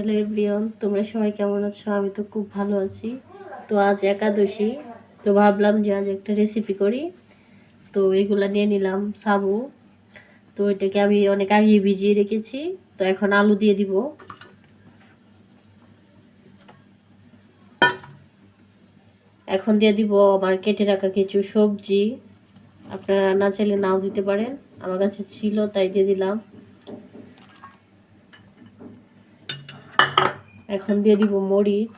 Hello everyone, তোমরা সবাই কেমন আছো? আমি তো খুব ভালো আছি। তো আজ একাদশী, তো ভাবলাম যে আজ একটা রেসিপি করি। তো এগুলা নিয়ে নিলাম সাবু। তো এটাকে আমি অনেক আগে ভিজিয়ে রেখেছি। তো এখন আলু দিয়ে দিব। এখন দিয়ে দিব আমার কেটে রাখা কিছু সবজি। আপনারা না চাইলে নাও দিতে পারেন, আমার কাছে ছিল তাই দিয়ে দিলাম। এখন দিয়ে দিব মরিচ,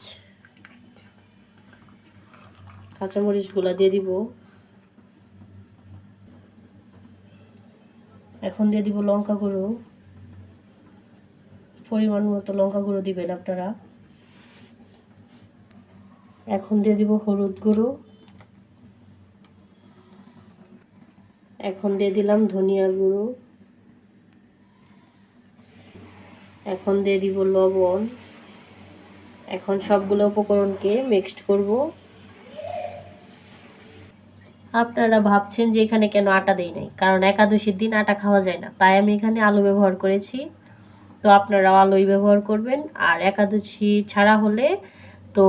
কাঁচামরিচগুলা দিয়ে দিব। এখন দিয়ে দিব লঙ্কা গুঁড়ো, পরিমাণ মতো লঙ্কা গুঁড়ো দিবেন আপনারা। এখন দিয়ে দিব হলুদ গুঁড়ো। এখন দিয়ে দিলাম ধনিয়া গুঁড়ো। এখন দিয়ে দিব লবণ। এখন সবগুলো উপকরণকে মিক্সড করব। আপনারা ভাবছেন যে এখানে কেন আটা দেই নাই, কারণ একাদশীর দিন আটা খাওয়া যায় না, তাই আমি এখানে আলু ব্যবহার করেছি। তো আপনারাও আলুই ব্যবহার করবেন। আর একাদশী ছাড়া হলে তো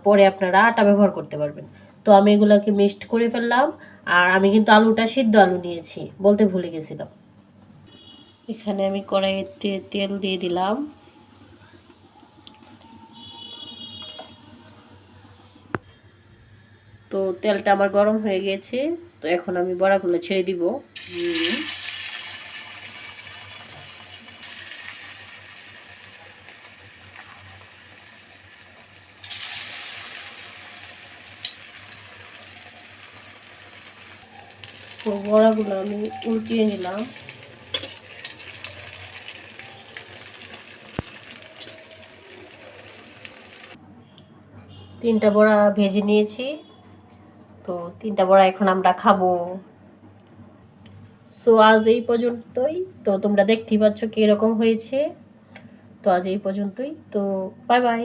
পরে আপনারা আটা ব্যবহার করতে পারবেন। তো আমি এগুলোকে মিক্সড করে ফেললাম। আর আমি কিন্তু আলুটা সিদ্ধ আলু নিয়েছি, বলতে ভুলে গেছিলাম। এখানে আমি কড়াইতে তেল দিয়ে দিলাম। তো তেলটা আমার গরম হয়ে গেছে। তো এখন আমি বড়াগুলো ছেড়ে দিব। তো বড়াগুলো আমি উল্টিয়ে নিলাম। তিনটা বড়া ভেজে নিয়েছি। তো তিনটা বড়া এখন আমরা খাবো। সো আজ এই পর্যন্তই। তো তোমরা দেখতেই পাচ্ছ কীরকম হয়েছে। তো আজ এই পর্যন্তই। তো বাই বাই।